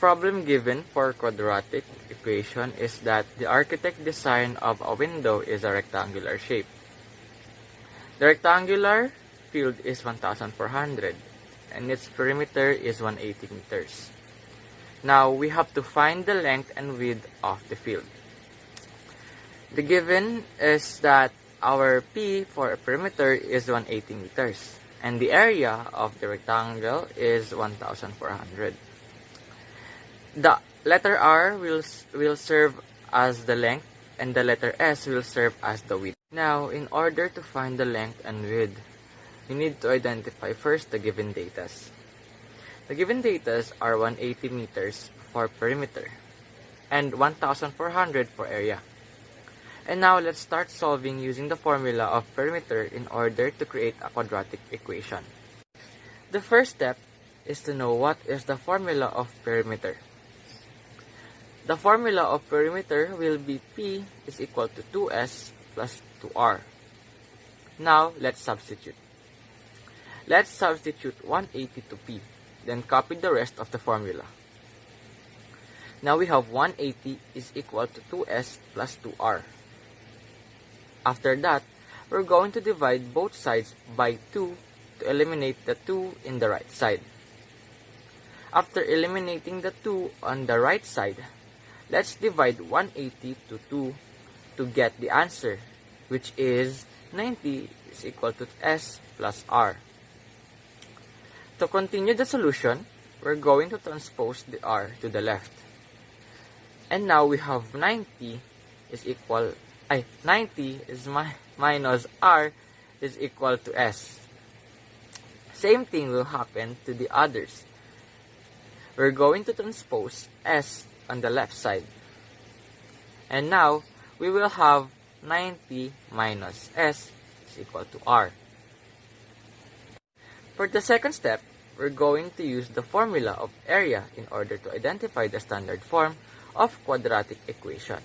problem given for quadratic equation is that the architect design of a window is a rectangular shape. The rectangular field is 1,400 and its perimeter is 180 meters. Now we have to find the length and width of the field. The given is that our P for a perimeter is 180 meters and the area of the rectangle is 1,400. The letter R will serve as the length and the letter S will serve as the width. Now, in order to find the length and width, we need to identify first the given datas. The given datas are 180 meters for perimeter and 1,400 for area. And now, let's start solving using the formula of perimeter in order to create a quadratic equation. The first step is to know what is the formula of perimeter. The formula of perimeter will be P is equal to 2S plus 2R. Now, let's substitute. Let's substitute 180 to P, then copy the rest of the formula. Now we have 180 is equal to 2S plus 2R. After that, we're going to divide both sides by 2 to eliminate the 2 in the right side. After eliminating the 2 on the right side, let's divide 180 to 2 to get the answer, which is 90 is equal to S plus R. To continue the solution, we're going to transpose the R to the left. And now we have 90 is minus R is equal to S. Same thing will happen to the others. We're going to transpose S on the left side. And now, we will have 90 minus S is equal to R. For the second step, we're going to use the formula of area in order to identify the standard form of quadratic equation.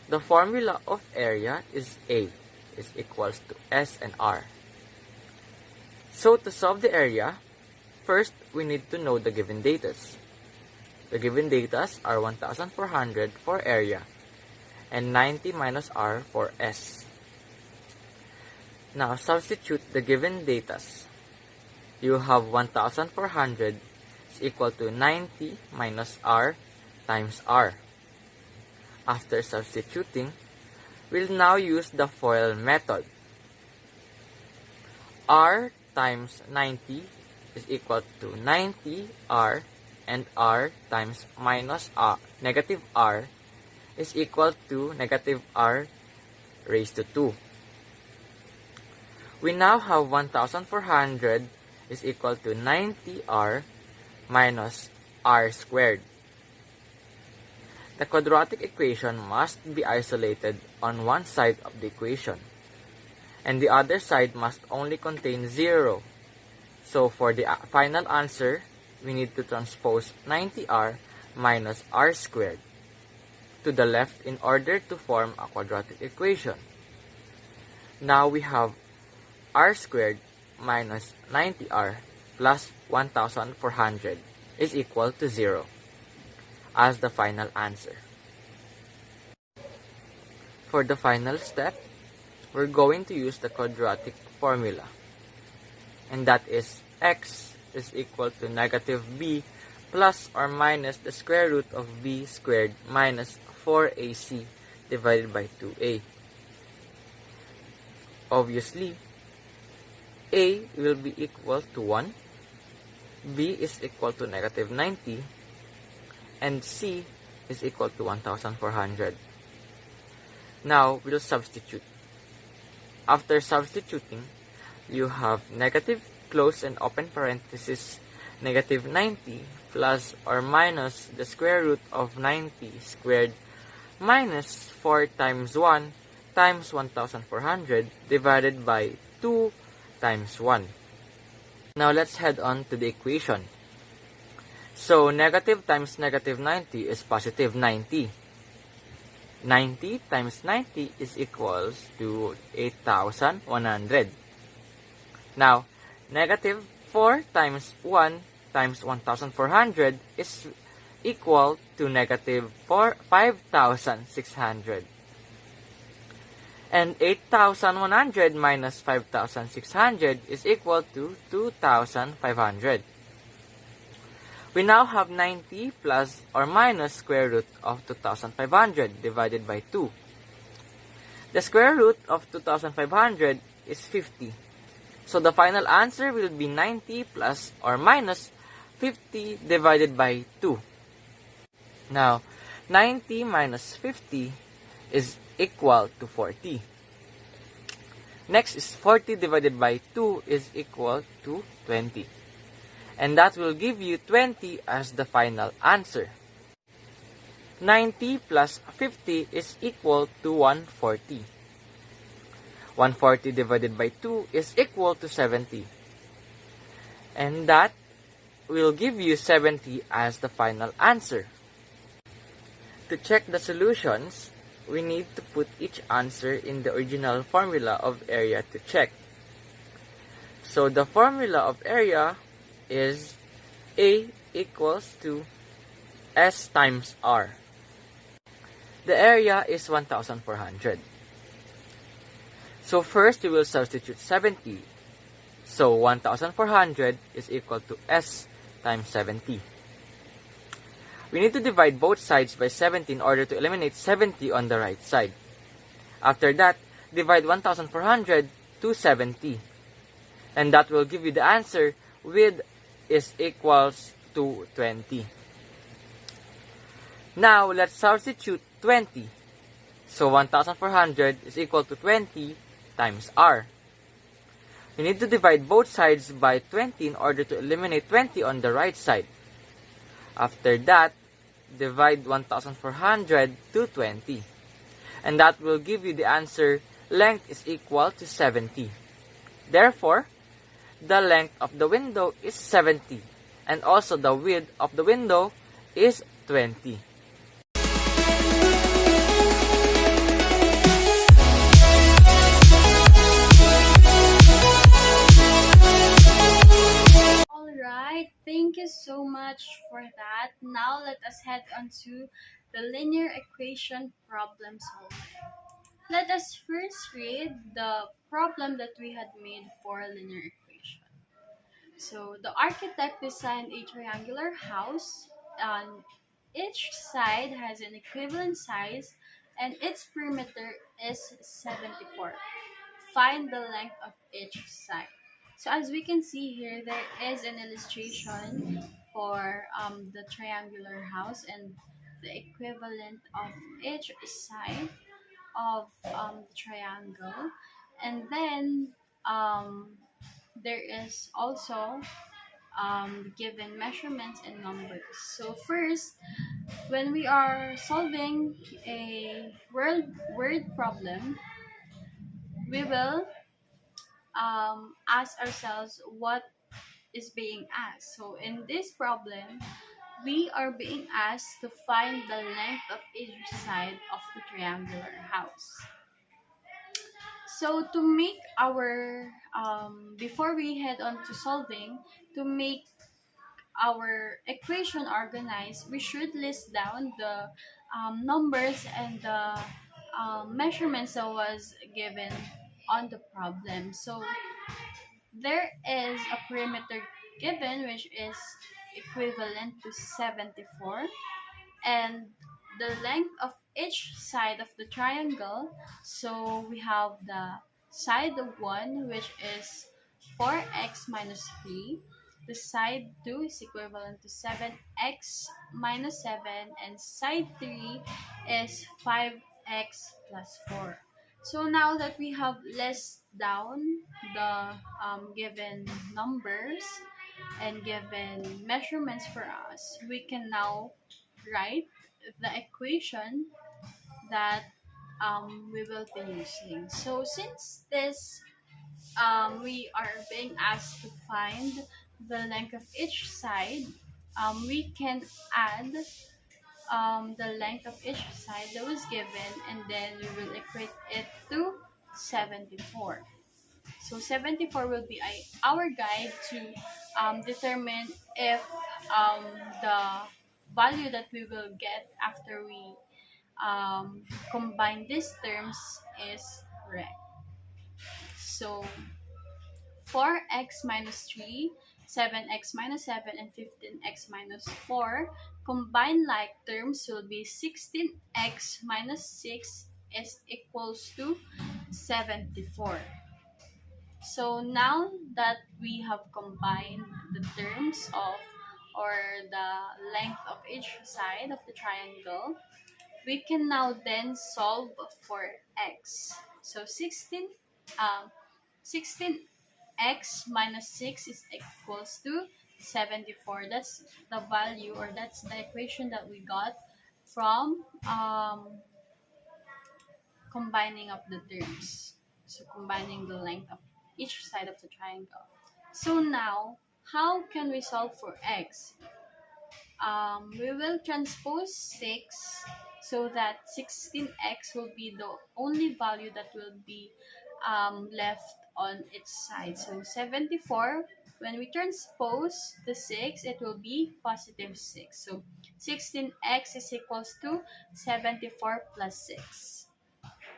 The formula of area is A is equals to S and R. So to solve the area, first we need to know the given datas. The given datas are 1,400 for area and 90 minus R for S. Now substitute the given datas. You have 1,400 is equal to 90 minus R times R. After substituting, we'll now use the FOIL method. R times 90 is equal to 90R and R times minus negative R is equal to negative R raised to 2. We now have 1,400 is equal to 90R minus R squared. The quadratic equation must be isolated on one side of the equation, and the other side must only contain 0. So for the final answer, we need to transpose 90R minus R squared to the left in order to form a quadratic equation. Now we have R squared minus 90R plus 1,400 is equal to 0 as the final answer. For the final step, we're going to use the quadratic formula, and that is x is equal to negative b plus or minus the square root of b squared minus 4ac divided by 2a. Obviously, a will be equal to 1, b is equal to negative 90, and c is equal to 1,400. Now, we'll substitute. After substituting, you have negative close and open parenthesis negative 90 plus or minus the square root of 90 squared minus 4 times 1 times 1,400 divided by 2 times 1. Now let's head on to the equation. So negative times negative 90 is positive 90. 90 times 90 is equals to 8,100. Now, negative 4 times 1 times 1,400 is equal to negative 5,600. And 8,100 minus 5,600 is equal to 2,500. We now have 90 plus or minus square root of 2,500 divided by 2. The square root of 2,500 is 50. So the final answer will be 90 plus or minus 50 divided by 2. Now, 90 minus 50 is equal to 40. Next is 40 divided by 2 is equal to 20. And that will give you 20 as the final answer. 90 plus 50 is equal to 140. 140 divided by 2 is equal to 70. And that will give you 70 as the final answer. To check the solutions, we need to put each answer in the original formula of area to check. So the formula of area is A equals to S times R. The area is 1,400. So first we will substitute 70. So 1,400 is equal to S times 70. We need to divide both sides by 70 in order to eliminate 70 on the right side. After that, divide 1,400 to 70. And that will give you the answer width is equals to 20. Now, let's substitute 20. So 1,400 is equal to 20 times R. You need to divide both sides by 20 in order to eliminate 20 on the right side. After that, divide 1,400 to 20. And that will give you the answer length is equal to 70. Therefore, the length of the window is 70. And also the width of the window is 20. Alright, thank you so much for that. Now let us head on to the linear equation problem solving. Let us first read the problem that we had made for a linear equation. So the architect designed a triangular house, and each side has an equivalent size and its perimeter is 74. Find the length of each side. So as we can see here, there is an illustration for the triangular house and the equivalent of each side of the triangle. And then there is also given measurements and numbers. So first, when we are solving a word problem, we will ask ourselves what is being asked. So in this problem, we are being asked to find the length of each side of the triangular house. So to make our, before we head on to solving, to make our equation organized, we should list down the numbers and the measurements that was given on the problem. So there is a perimeter given which is equivalent to 74, and the length of each side of the triangle. So we have the side 1 which is 4x minus 3. The side 2 is equivalent to 7x minus 7, and side 3 is 5x plus 4. So now that we have listed down the given numbers and given measurements for us, we can now write the equation that we will be using. So since this we are being asked to find the length of each side, we can add the length of each side that was given, and then we will equate it to 74. So 74 will be our guide to determine if the value that we will get after we combine these terms is correct. So 4x minus 3, 7x minus 7, and 15x minus 4 combined like terms will be 16x minus 6 is equals to 74. So now that we have combined the terms of or the length of each side of the triangle, we can now then solve for x. So 16x minus 6 is equals to 74. That's the value, or that's the equation that we got from combining up the terms. So combining the length of each side of the triangle. So now, how can we solve for x? We will transpose 6 so that 16x will be the only value that will be left on its side. So 74, when we transpose the 6, it will be positive 6. So 16x is equals to 74 plus 6.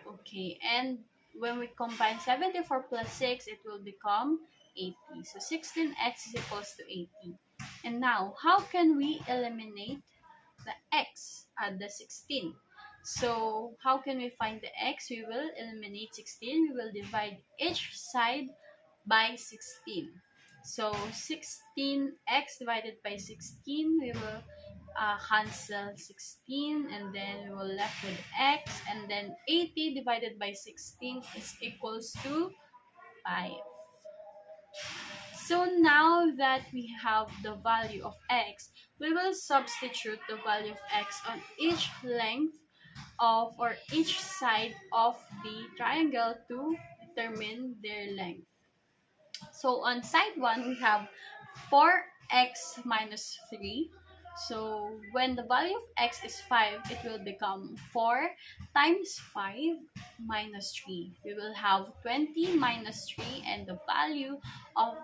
Okay, and when we combine 74 plus 6, it will become 80. So 16x is equals to 80. And now, how can we eliminate the x at the 16? So how can we find the x? We will eliminate 16. We will divide each side by 16. So 16x divided by 16, we will cancel 16, and then we will left with x, and then 80 divided by 16 is equals to 5. So now that we have the value of x, we will substitute the value of x on each length of or each side of the triangle to determine their length. So on side 1, we have 4x minus 3. So when the value of x is 5, it will become 4 times 5 minus 3. We will have 20 minus 3, and the value of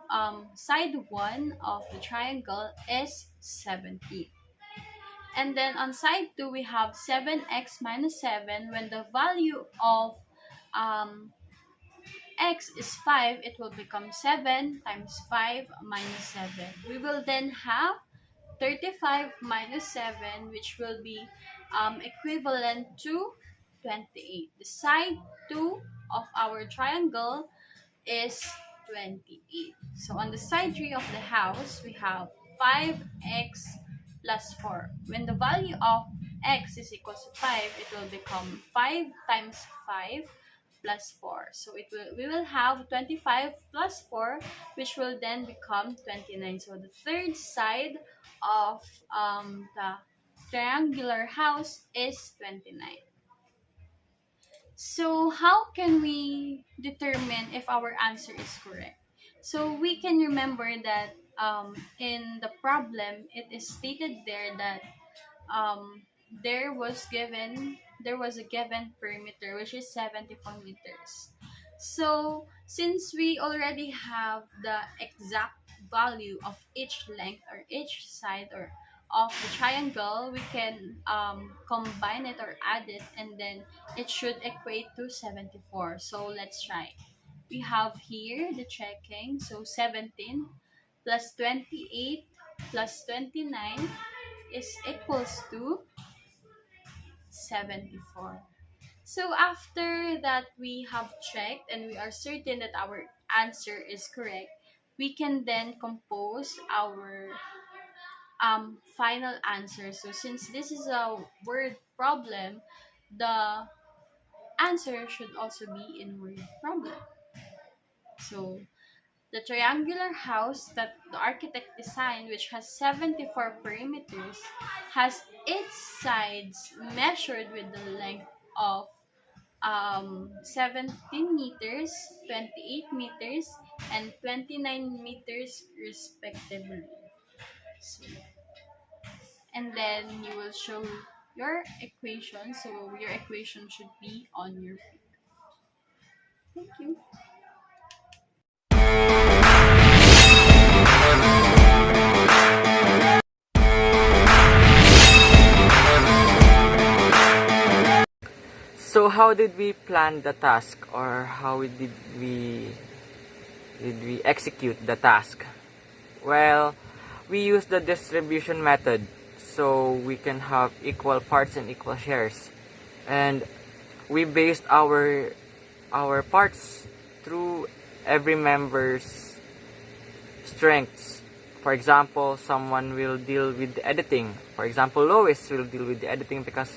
side 1 of the triangle is 70. And then on side 2, we have 7x minus 7. When the value of x is 5, it will become 7 times 5 minus 7. We will then have 35 minus 7, which will be equivalent to 28. The side 2 of our triangle is 28. So on the side 3 of the house, we have 5x plus 4. When the value of x is equal to 5, it will become 5 times 5 plus 4. So we will have 25 plus 4, which will then become 29. So the third side of the triangular house is 29. So how can we determine if our answer is correct? So we can remember that in the problem, it is stated there that um, there was a given perimeter, which is 74 meters. So since we already have the exact value of each length or each side or of the triangle, we can combine it or add it, and then it should equate to 74. So let's try. We have here the checking. So 17 plus 28 plus 29 is equals to 74. So after that we have checked and we are certain that our answer is correct, we can then compose our final answer. So since this is a word problem, the answer should also be in word problem. So the triangular house that the architect designed, which has 74 perimeters, has its sides measured with the length of 17 meters, 28 meters, and 29 meters respectively. So, and then you will show your equation. So your equation should be on your paper. Thank you. how did we plan the task, or how did we execute the task? Well, we use the distribution method, so we can have equal parts and equal shares. And we based our parts through every member's strengths. For example, someone will deal with the editing. For example, Lois will deal with the editing because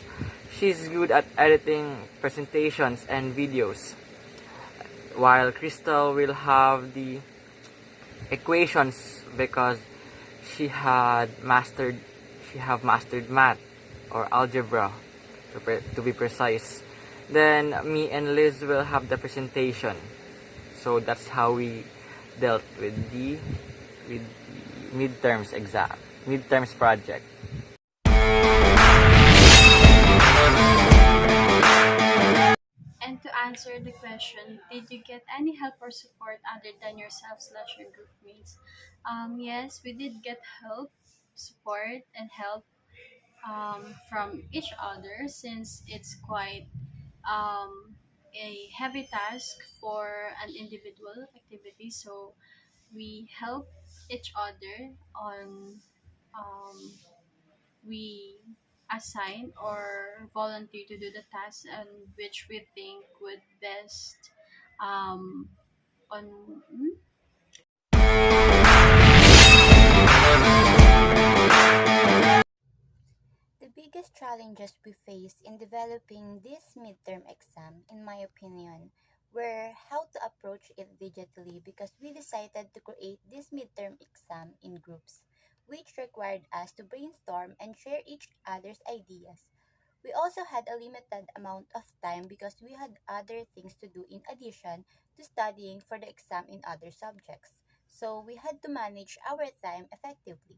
she's good at editing presentations and videos, while Crystal will have the equations because she had mastered she have mastered math or algebra, to be precise. Then me and Liz will have the presentation. So that's how we dealt with the midterms exam, midterms project. And to answer the question, did you get any help or support other than yourself slash your group mates? Yes, we did get help, support, and help from each other, since it's quite a heavy task for an individual activity. So we help each other on, um, we assign or volunteer to do the task and which we think would best um, on The biggest challenges we faced in developing this midterm exam, in my opinion, were how to approach it digitally because we decided to create this midterm exam in groups, which required us to brainstorm and share each other's ideas. We also had a limited amount of time because we had other things to do in addition to studying for the exam in other subjects. So we had to manage our time effectively.